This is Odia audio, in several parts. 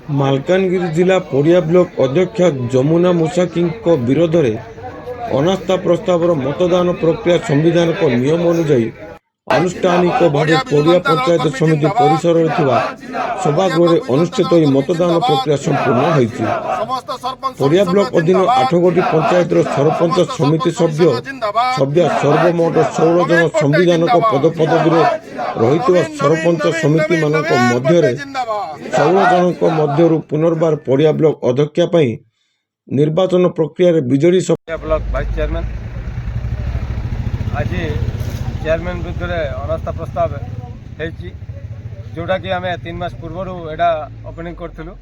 ମାଲକାନଗିରି ଜିଲ୍ଲା ପଡ଼ିଆ ବ୍ଲକ ଅଧ୍ୟକ୍ଷା ଯମୁନା ମୁସାକିଙ୍କ ବିରୋଧରେ ଅନାସ୍ଥା ପ୍ରସ୍ତାବର ମତଦାନ ପ୍ରକ୍ରିୟା ସମ୍ବିଧାନକ ନିୟମ ଅନୁଯାୟୀ ଆନୁଷ୍ଠାନିକ ଭାବେ ପଡ଼ିଆ ପଞ୍ଚାୟତ ସମିତି ପରିସରରେ ଥିବା ସଭାଗୃହରେ ଅନୁଷ୍ଠିତ ଏହି ମତଦାନ ପ୍ରକ୍ରିୟା ସମ୍ପୂର୍ଣ୍ଣ ହୋଇଛି। ପଡ଼ିଆ ବ୍ଲକ ଅଧୀନ 8ଗୋଟି ପଞ୍ଚାୟତର ସରପଞ୍ଚ ସମିତି ସଭ୍ୟା ସର୍ବମୋଟ 16 ଜଣ ସମ୍ବିଧାନକ ପଦପଦବୀରେ ରହିଥିବା ସରପଞ୍ଚ ସମିତିମାନଙ୍କ ମଧ୍ୟରେ 16 ଜଣଙ୍କ ମଧ୍ୟରୁ ପୁନର୍ବାର ପଡ଼ିଆ ବ୍ଲକ ଅଧ୍ୟକ୍ଷା ପାଇଁ ନିର୍ବାଚନ ପ୍ରକ୍ରିୟାରେ ବିଜେଡି ବ୍ଲକ ଭାଇସ୍ ଚେୟାରମ୍ୟାନ୍ ଆଜି ଚେୟାରମ୍ୟାନ୍ ବିରୁଦ୍ଧରେ ଅନାସ୍ଥା ପ୍ରସ୍ତାବ ହେଇଛି, ଯେଉଁଟାକି ଆମେ 3 ମାସ ପୂର୍ବରୁ ଏଇଟା ଓପନିଂ କରିଥିଲୁ।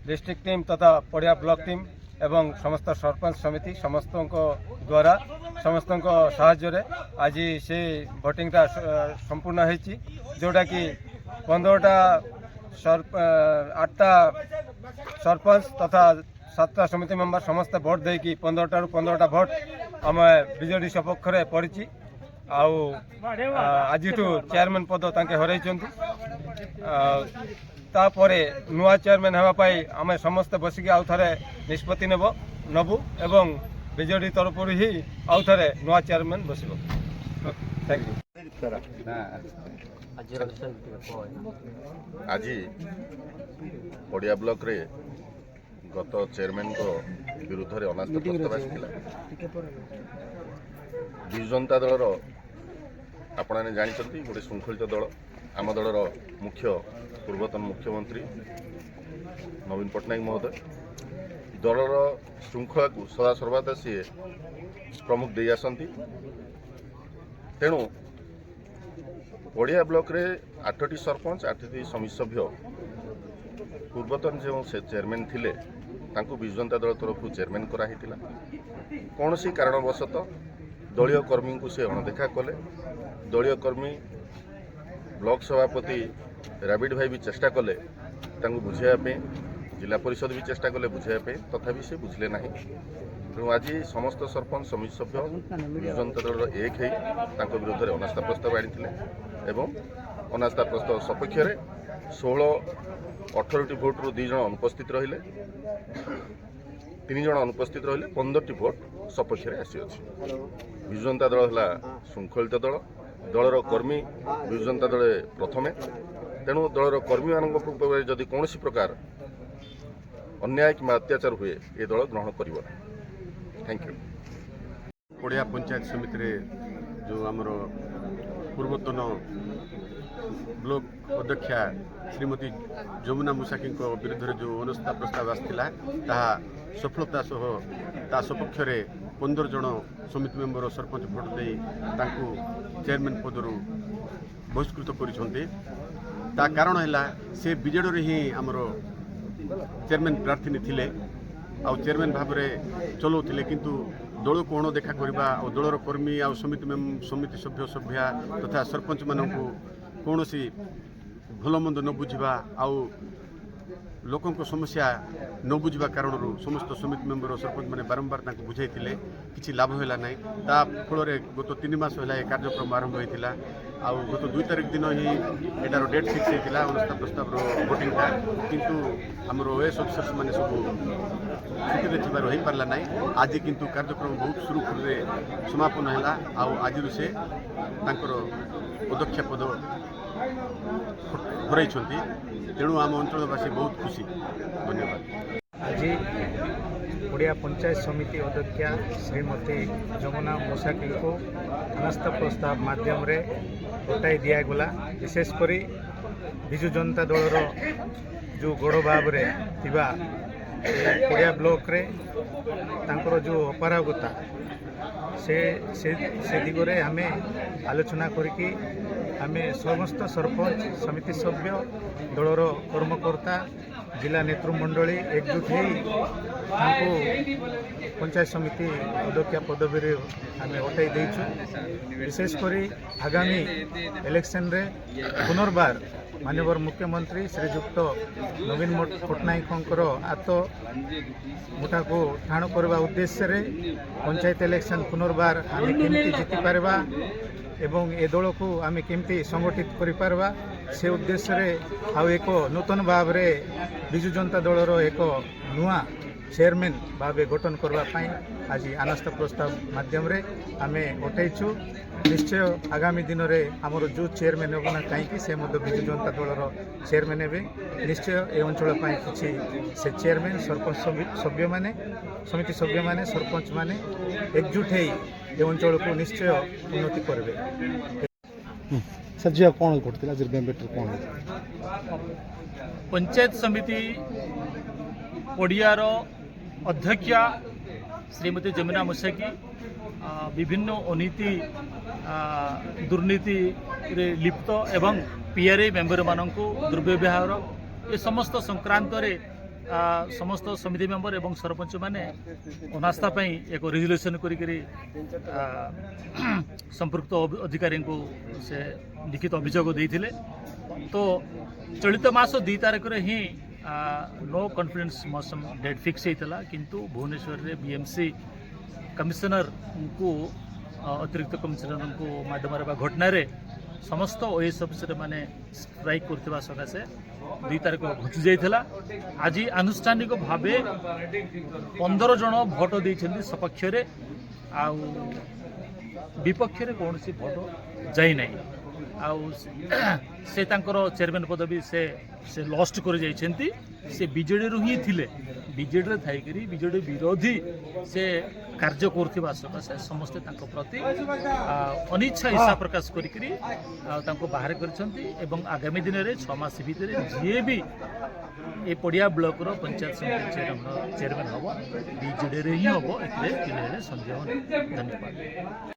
ଡିଷ୍ଟ୍ରିକ୍ଟ ଟିମ୍ ତଥା ପଡ଼ିଆ ବ୍ଲକ ଟିମ୍ ଏବଂ ସମସ୍ତ ସରପଞ୍ଚ ସମିତି ସମସ୍ତଙ୍କ ଦ୍ୱାରା ସମସ୍ତଙ୍କ ସାହାଯ୍ୟରେ ଆଜି ସେ ଭୋଟିଂଟା ସମ୍ପୂର୍ଣ୍ଣ ହେଇଛି, ଯେଉଁଟାକି 8ଟା ସରପଞ୍ଚ ତଥା 7ଟା ସମିତି ମେମ୍ବର ସମସ୍ତେ ଭୋଟ୍ ଦେଇକି 15ଟାରୁ 15ଟା ଭୋଟ୍ ଆମେ ବିଜେଡି ସପକ୍ଷରେ ପଡ଼ିଛି। ଆଉ ଆଜିଠୁ ଚେୟାରମ୍ୟାନ୍ ପଦ ତାଙ୍କେ ହରାଇଛନ୍ତି। ତାପରେ ନୂଆ ଚେୟାରମ୍ୟାନ୍ ହେବା ପାଇଁ ଆମେ ସମସ୍ତେ ବସିକି ଆଉ ଥରେ ନିଷ୍ପତ୍ତି ନେବୁ ଏବଂ ବିଜେଡି ତରଫରୁ ହିଁ ଆଉ ଥରେ ନୂଆ ଚେୟାରମ୍ୟାନ୍ ବସିବ। Thank you. ଆଜି ପଡ଼ିଆ ବ୍ଲକରେ ଗତ ଚେୟାରମ୍ୟାନଙ୍କ ବିରୁଦ୍ଧରେ ଅନାସ୍ଥା ପ୍ରସ୍ତାବ ଆସିଥିଲା। ବିଜୁ ଜନତା ଦଳର ଆପଣମାନେ ଜାଣିଛନ୍ତି ଗୋଟେ ଶୃଙ୍ଖଳିତ ଦଳ। ଆମ ଦଳର ପୂର୍ବତନ ମୁଖ୍ୟମନ୍ତ୍ରୀ ନବୀନ ପଟ୍ଟନାୟକ ମହୋଦୟ ଦଳର ଶୃଙ୍ଖଳାକୁ ସଦାସର୍ବଦା ସିଏ ପ୍ରମୁଖ ଦେଇ ଆସନ୍ତି। ତେଣୁ ପଡ଼ିଆ ବ୍ଲକରେ 8ଟି ସରପଞ୍ଚ 8ଟି ସମିତି ସଭ୍ୟ ପୂର୍ବତନ ଯେଉଁ ସେ ଚେୟାରମ୍ୟାନ୍ ଥିଲେ ତାଙ୍କୁ ବିଜୁ ଜନତା ଦଳ ତରଫରୁ ଚେୟାରମ୍ୟାନ୍ କରାହୋଇଥିଲା। କୌଣସି କାରଣବଶତଃ ଦଳୀୟ କର୍ମୀଙ୍କୁ ସେ ଅଣଦେଖା କଲେ। ଦଳୀୟ କର୍ମୀ ବ୍ଲକ ସଭାପତି ରାବିଡ୍ ଭାଇ ବି ଚେଷ୍ଟା କଲେ ତାଙ୍କୁ ବୁଝାଇବା ପାଇଁ, ଜିଲ୍ଲା ପରିଷଦ ବି ଚେଷ୍ଟା କଲେ ବୁଝାଇବା ପାଇଁ, ତଥାପି ସେ ବୁଝିଲେ ନାହିଁ। ତେଣୁ ଆଜି ସମସ୍ତ ସରପଞ୍ଚ ସମିତି ସଭ୍ୟ ବିଜୁ ଜନତା ଦଳର ଏକ ହେଇ ତାଙ୍କ ବିରୁଦ୍ଧରେ ଅନାସ୍ଥା ପ୍ରସ୍ତାବ ଆଣିଥିଲେ ଏବଂ ଅନାସ୍ଥା ପ୍ରସ୍ତାବ ସପକ୍ଷରେ 18ଟି ଭୋଟରୁ 2 ଜଣ ଅନୁପସ୍ଥିତ ରହିଲେ, 3 ଜଣ ଅନୁପସ୍ଥିତ ରହିଲେ, 15ଟି ଭୋଟ ସପକ୍ଷରେ ଆସିଅଛି। ବିଜୁ ଜନତା ଦଳ ହେଲା ଶୃଙ୍ଖଳିତ ଦଳ। ଦଳର କର୍ମୀ ବିଜୁ ଜନତା ଦଳ ପ୍ରଥମେ। ତେଣୁ ଦଳର କର୍ମୀମାନଙ୍କ ଉପରେ ଯଦି କୌଣସି ପ୍ରକାର ଅନ୍ୟାୟ କିମ୍ବା ଅତ୍ୟାଚାର ହୁଏ ଏ ଦଳ ଗ୍ରହଣ କରିବ ନାହିଁ। Thank you. ପଡ଼ିଆ ପଞ୍ଚାୟତ ସମିତିରେ ଯେଉଁ ଆମର ପୂର୍ବତନ ବ୍ଲକ ଅଧ୍ୟକ୍ଷା ଶ୍ରୀମତୀ ଯମୁନା ମୁସାକିଙ୍କ ବିରୁଦ୍ଧରେ ଯେଉଁ ଅନାସ୍ଥା ପ୍ରସ୍ତାବ ଆସିଥିଲା ତାହା ସଫଳତା ସହ ତା ସପକ୍ଷରେ 15 ଜଣ ସମିତି ମେମ୍ବର ସରପଞ୍ଚ ଭୋଟ ଦେଇ ତାଙ୍କୁ ଚେୟାରମ୍ୟାନ୍ ପଦରୁ ବହିଷ୍କୃତ କରିଛନ୍ତି। ତା କାରଣ ହେଲା ସେ ବିଜେଡ଼ିରେ ହିଁ ଆମର ଚେୟାରମ୍ୟାନ୍ ପ୍ରାର୍ଥିନୀ ଥିଲେ ଆଉ ଚେୟାରମ୍ୟାନ୍ ଭାବରେ ଚଲାଉଥିଲେ, କିନ୍ତୁ ଦଳକୁ ଅଣଦେଖା କରିବା ଆଉ ଦଳର କର୍ମୀ ଆଉ ସମିତି ସଭ୍ୟା ତଥା ସରପଞ୍ଚମାନଙ୍କୁ କୌଣସି ଭଲମନ୍ଦ ନ ବୁଝିବା ଆଉ ଲୋକଙ୍କ ସମସ୍ୟା ନ ବୁଝିବା କାରଣରୁ ସମସ୍ତ ସମିତି ମେମ୍ବର ସରପଞ୍ଚମାନେ ବାରମ୍ବାର ତାଙ୍କୁ ବୁଝାଇଥିଲେ, କିଛି ଲାଭ ହେଲା ନାହିଁ। ତା ଫଳରେ ଗତ 3 ମାସ ହେଲା ଏ କାର୍ଯ୍ୟକ୍ରମ ଆରମ୍ଭ ହୋଇଥିଲା। ଆଉ ଗତ 2 ତାରିଖ ଦିନ ହିଁ ଏଟାର ଡେଟ୍ ଫିକ୍ସ ହୋଇଥିଲା ଅନାସ୍ଥା ପ୍ରସ୍ତାବର ଭୋଟିଂଟା, କିନ୍ତୁ ଆମର OS ଅଫିସର୍ସ ମାନେ ସବୁ ଛୁଟିରେ ଥିବାରୁ ହୋଇପାରିଲା ନାହିଁ। ଆଜି କିନ୍ତୁ କାର୍ଯ୍ୟକ୍ରମ ବହୁତ ସୁରୁଖୁରୁରେ ସମାପନ ହେଲା ଆଉ ଆଜିରୁ ସେ ତାଙ୍କର ଅଧ୍ୟକ୍ଷା ପଦ ହରାଇଛନ୍ତି। ତେଣୁ ଆମ ଅଞ୍ଚଳବାସୀ ବହୁତ ଖୁସି। ଧନ୍ୟବାଦ। ଆଜି ପଡ଼ିଆ ପଞ୍ଚାୟତ ସମିତି ଅଧ୍ୟକ୍ଷା ଶ୍ରୀମତୀ ଯମୁନା ମୁସାକିଙ୍କୁ ଅନାସ୍ଥା ପ୍ରସ୍ତାବ ମାଧ୍ୟମରେ ହଟାଇ ଦିଆଗଲା। ବିଶେଷ କରି ବିଜୁ ଜନତା ଦଳର ଯେଉଁ ଗଡ଼ ଭାବରେ ଥିବା ପଡ଼ିଆ ବ୍ଲକରେ ତାଙ୍କର ଯେଉଁ ଅପାରଗତା ସେ ଦିଗରେ ଆମେ ଆଲୋଚନା କରିକି ଆମେ ସମସ୍ତ ସରପଞ୍ଚ ସମିତି ସଭ୍ୟ ଦଳର କର୍ମକର୍ତ୍ତା ଜିଲ୍ଲା ନେତୃମଣ୍ଡଳୀ ଏକଜୁଟ ହୋଇ ତାଙ୍କୁ ପଞ୍ଚାୟତ ସମିତି ଅଧ୍ୟକ୍ଷା ପଦବୀରେ ଆମେ ହଟାଇ ଦେଇଛୁ। ବିଶେଷ କରି ଆଗାମୀ ଇଲେକ୍ସନରେ ପୁନର୍ବାର ମାନ୍ୟବର ମୁଖ୍ୟମନ୍ତ୍ରୀ ଶ୍ରୀଯୁକ୍ତ ନବୀନ ପଟ୍ଟନାୟକଙ୍କର ହାତ ମୁଠାକୁ ଟାଣ କରିବା ଉଦ୍ଦେଶ୍ୟରେ ପଞ୍ଚାୟତ ଇଲେକ୍ସନ୍ ପୁନର୍ବାର ଆମେ କେମିତି ଜିତିପାରିବା ଏବଂ ଏ ଦଳକୁ ଆମେ କେମିତି ସଂଗଠିତ କରିପାରିବା ସେ ଉଦ୍ଦେଶ୍ୟରେ ଆଉ ଏକ ନୂତନ ଭାବରେ ବିଜୁ ଜନତା ଦଳର ଏକ ନୂଆ ଚେୟାରମ୍ୟାନ୍ ଭାବେ ଗଠନ କରିବା ପାଇଁ ଆଜି ଅନାସ୍ଥା ପ୍ରସ୍ତାବ ମାଧ୍ୟମରେ ଆମେ ଉଠାଇଛୁ। ନିଶ୍ଚୟ ଆଗାମୀ ଦିନରେ ଆମର ଯେଉଁ ଚେୟାରମ୍ୟାନ୍ ହେବ ନା କାହିଁକି ସେ ମଧ୍ୟ ବିଜୁ ଜନତା ଦଳର ଚେୟାରମ୍ୟାନ୍ ହେବେ। ନିଶ୍ଚୟ ଏ ଅଞ୍ଚଳ ପାଇଁ କିଛି ସେ ଚେୟାରମ୍ୟାନ୍ ସରପଞ୍ଚ ସଭ୍ୟମାନେ ସମିତି ସଭ୍ୟମାନେ ସରପଞ୍ଚମାନେ ଏକଜୁଟ ହେଇ ଏ ଅଞ୍ଚଳକୁ ନିଶ୍ଚୟ ଉନ୍ନତି କରିବେ। ସାର୍ ଜି କ'ଣ ଘଟିଥିଲା ଆଜି ବେମ୍ବେଟରେ କ'ଣ ହେଇଥିଲା? पंचायत समिति पड़ियार अध्यक्षा श्रीमती जमुना मुसाकी विभिन्न अनीति दुर्नीति रे लिप्त एवं पीआरआई मेंबर मानक दुर्व्यवहार ये समस्त संक्रांत रे समस्त समिति मेंबर एवं सरपंच माने अनास्था पई एक रेजोल्यूशन करी संपृक्त अधिकारी को से लिखित अभियोग देथिले। तो चलित मास 2 तारिख रे ही no confidence motion date fix होता किंतु भुवनेश्वर रे बीएमसी कमिशनर को अतिरिक्त कमिशनर को माध्यम घटना रे समस्त ओएस ऑफिसर माने स्ट्राइक करथिबा सकाशे 2 तारिख घुची जाइथिला। आज आनुष्ठानिक भावे 15 जन भोट देइछन्ती सपक्ष रे आ विपक्ष रे कोनसी भोट जाई नै। से तांकर चेयरमैन पदवी से लस्ट कर जाइछन्ती। से बीजेडी रु ही थिले बीजेडी रे थाई करी बीजेडी विरोधी से कार्य करथिबा सकाशे समस्त तांको प्रति अनिच्छा इच्छा प्रकाश करी तांको बाहर करछन्ती एवं आगामी दिन रे 6 मास भीतर जे भी ए पड़िया ब्लॉक रो पंचायत समिति चेयरमैन हबो बीजेडी रे ही हबो एते संदेह। धन्यवाद।